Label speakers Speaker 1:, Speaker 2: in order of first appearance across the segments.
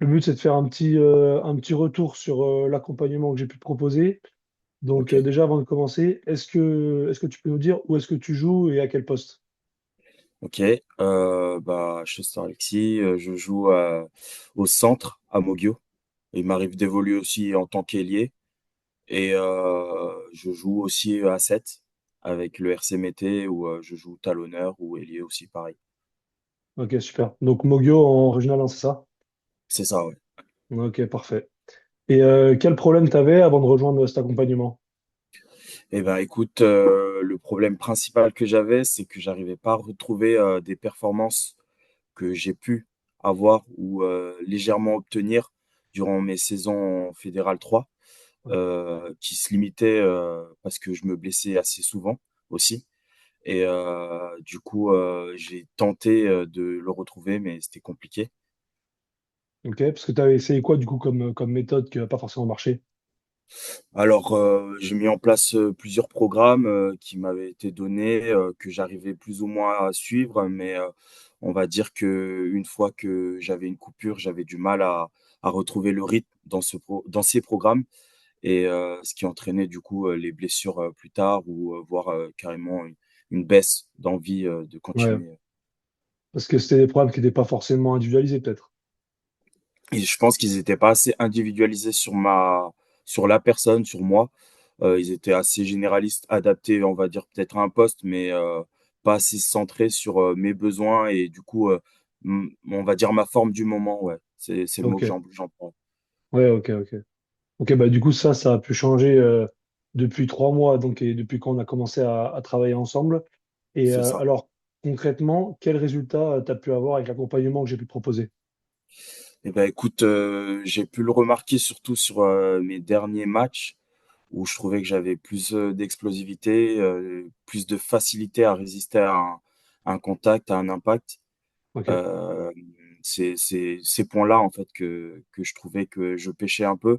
Speaker 1: Le but, c'est de faire un petit retour sur l'accompagnement que j'ai pu te proposer. Donc,
Speaker 2: Ok,
Speaker 1: déjà, avant de commencer, est-ce que tu peux nous dire où est-ce que tu joues et à quel poste?
Speaker 2: ok. Je suis Alexis, je joue au centre à Mogio. Il m'arrive d'évoluer aussi en tant qu'ailier et je joue aussi à 7 avec le RC Mété où je joue talonneur ou ailier aussi pareil.
Speaker 1: Ok, super. Donc, Mogio en régional 1, c'est ça?
Speaker 2: C'est ça, ouais.
Speaker 1: Ok, parfait. Et quel problème tu avais avant de rejoindre cet accompagnement?
Speaker 2: Eh ben, écoute, le problème principal que j'avais, c'est que j'arrivais pas à retrouver des performances que j'ai pu avoir ou légèrement obtenir durant mes saisons en Fédéral 3, qui se limitaient parce que je me blessais assez souvent aussi. Et du coup, j'ai tenté de le retrouver, mais c'était compliqué.
Speaker 1: Ok, parce que tu avais essayé quoi, du coup, comme méthode qui n'a pas forcément marché?
Speaker 2: Alors, j'ai mis en place plusieurs programmes qui m'avaient été donnés, que j'arrivais plus ou moins à suivre, mais on va dire que une fois que j'avais une coupure, j'avais du mal à retrouver le rythme dans ces programmes, et ce qui entraînait du coup les blessures plus tard ou voire carrément une baisse d'envie de
Speaker 1: Ouais,
Speaker 2: continuer.
Speaker 1: parce que c'était des problèmes qui n'étaient pas forcément individualisés, peut-être.
Speaker 2: Et je pense qu'ils étaient pas assez individualisés sur la personne, sur moi. Ils étaient assez généralistes, adaptés, on va dire peut-être à un poste, mais pas assez centrés sur mes besoins et du coup, on va dire ma forme du moment. Ouais, c'est le mot
Speaker 1: Ok,
Speaker 2: que j'emploie.
Speaker 1: ouais, ok, ok. Ok, bah du coup, ça a pu changer depuis 3 mois, donc, et depuis qu'on a commencé à travailler ensemble. Et
Speaker 2: C'est ça.
Speaker 1: alors, concrètement, quel résultat tu as pu avoir avec l'accompagnement que j'ai pu te proposer?
Speaker 2: Et ben écoute, j'ai pu le remarquer surtout sur mes derniers matchs où je trouvais que j'avais plus d'explosivité, plus de facilité à résister à un contact, à un impact.
Speaker 1: Ok,
Speaker 2: Euh, c'est ces points-là en fait que je trouvais que je pêchais un peu,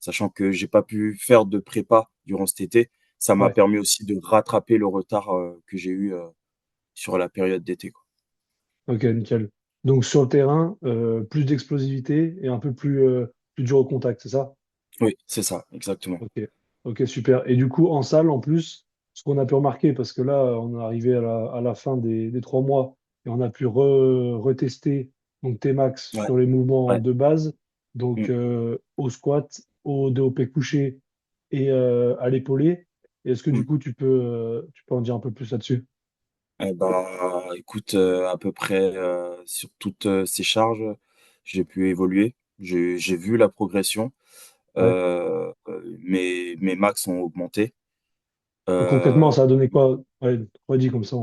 Speaker 2: sachant que j'ai pas pu faire de prépa durant cet été. Ça m'a
Speaker 1: ouais,
Speaker 2: permis aussi de rattraper le retard que j'ai eu sur la période d'été, quoi.
Speaker 1: ok, nickel. Donc sur le terrain, plus d'explosivité et un peu plus dur au contact, c'est ça?
Speaker 2: Oui, c'est ça, exactement.
Speaker 1: Ok, ok, super. Et du coup, en salle, en plus, ce qu'on a pu remarquer, parce que là, on est arrivé à la fin des 3 mois et on a pu retester donc T-max
Speaker 2: Ouais,
Speaker 1: sur les mouvements
Speaker 2: ouais.
Speaker 1: de base, donc
Speaker 2: Mm,
Speaker 1: au squat, au développé couché et à l'épaulé. Est-ce que
Speaker 2: mm.
Speaker 1: du coup, tu peux en dire un peu plus là-dessus?
Speaker 2: Eh ben, écoute, à peu près sur toutes ces charges, j'ai pu évoluer. J'ai vu la progression.
Speaker 1: Ouais.
Speaker 2: Mes max ont augmenté.
Speaker 1: Donc, concrètement,
Speaker 2: Euh,
Speaker 1: ça a donné quoi? Ouais, redis comme ça.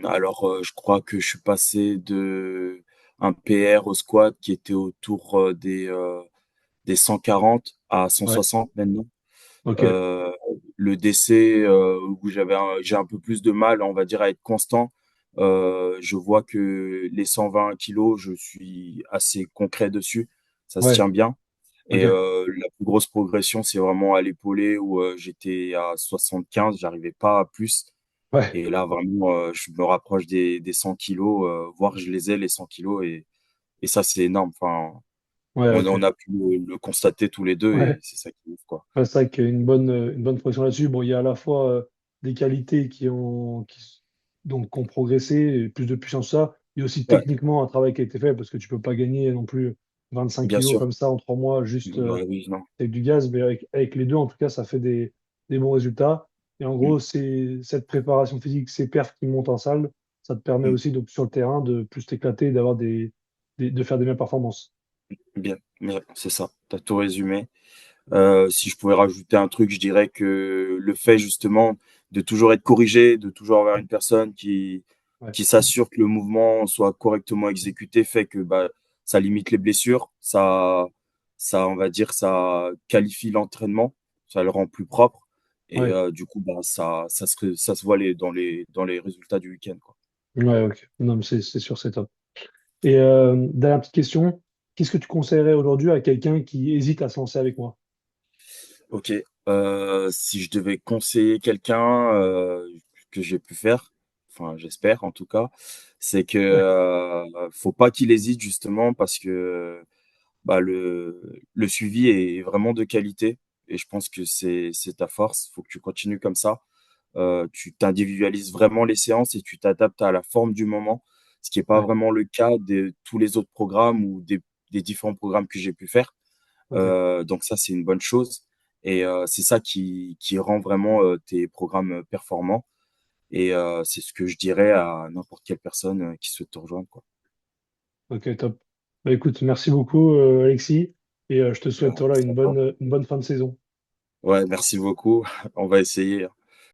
Speaker 2: Alors, je crois que je suis passé de un PR au squat qui était autour des 140 à
Speaker 1: Ouais,
Speaker 2: 160 maintenant.
Speaker 1: ok.
Speaker 2: Euh, le DC où j'ai un peu plus de mal, on va dire, à être constant. Je vois que les 120 kilos, je suis assez concret dessus. Ça se
Speaker 1: Ouais,
Speaker 2: tient bien. Et
Speaker 1: ok.
Speaker 2: la plus grosse progression, c'est vraiment à l'épaulé où j'étais à 75, j'arrivais pas à plus.
Speaker 1: Ouais,
Speaker 2: Et là, vraiment, je me rapproche des 100 kilos, voire je les ai, les 100 kilos, et ça, c'est énorme. Enfin,
Speaker 1: ouais,
Speaker 2: on
Speaker 1: ok.
Speaker 2: a pu le constater tous les deux,
Speaker 1: Ouais.
Speaker 2: et c'est ça qui est ouf, quoi.
Speaker 1: Ouais, c'est vrai qu'il y a une bonne progression là-dessus. Bon, il y a à la fois des qualités donc, qui ont progressé, et plus de puissance, ça. Il y a aussi
Speaker 2: Ouais,
Speaker 1: techniquement un travail qui a été fait parce que tu peux pas gagner non plus 25
Speaker 2: bien
Speaker 1: kilos
Speaker 2: sûr.
Speaker 1: comme ça en 3 mois juste
Speaker 2: Bah oui, non.
Speaker 1: avec du gaz. Mais avec les deux, en tout cas, ça fait des bons résultats. Et en
Speaker 2: Mm,
Speaker 1: gros, c'est cette préparation physique, ces perfs qui montent en salle, ça te permet
Speaker 2: mm.
Speaker 1: aussi donc, sur le terrain de plus t'éclater, de faire des meilleures performances.
Speaker 2: Bien, bien, c'est ça. T'as tout résumé. Si je pouvais rajouter un truc, je dirais que le fait justement de toujours être corrigé, de toujours avoir une personne
Speaker 1: Ouais,
Speaker 2: qui s'assure que le mouvement soit correctement exécuté fait que bah, ça limite les blessures, ça, on va dire, ça qualifie l'entraînement, ça le rend plus propre et
Speaker 1: ouais,
Speaker 2: du coup, bah, ça se voit dans les résultats du week-end, quoi.
Speaker 1: ouais, ok. Non, mais c'est sûr, c'est top. Et dernière petite question, qu'est-ce que tu conseillerais aujourd'hui à quelqu'un qui hésite à se lancer avec moi?
Speaker 2: Ok, si je devais conseiller quelqu'un que j'ai pu faire. enfin j'espère en tout cas, c'est que
Speaker 1: Ouais,
Speaker 2: faut pas qu'il hésite justement parce que bah, le suivi est vraiment de qualité et je pense que c'est ta force. Faut que tu continues comme ça. Tu t'individualises vraiment les séances et tu t'adaptes à la forme du moment, ce qui est pas
Speaker 1: ouais,
Speaker 2: vraiment le cas de tous les autres programmes ou des différents programmes que j'ai pu faire.
Speaker 1: ok.
Speaker 2: Donc ça, c'est une bonne chose et c'est ça qui rend vraiment, tes programmes, performants et c'est ce que je dirais à n'importe quelle personne, qui souhaite te rejoindre, quoi.
Speaker 1: Ok, top. Bah, écoute, merci beaucoup, Alexis, et je te souhaite voilà,
Speaker 2: Merci à toi.
Speaker 1: une bonne fin de saison.
Speaker 2: Ouais, merci beaucoup. On va essayer.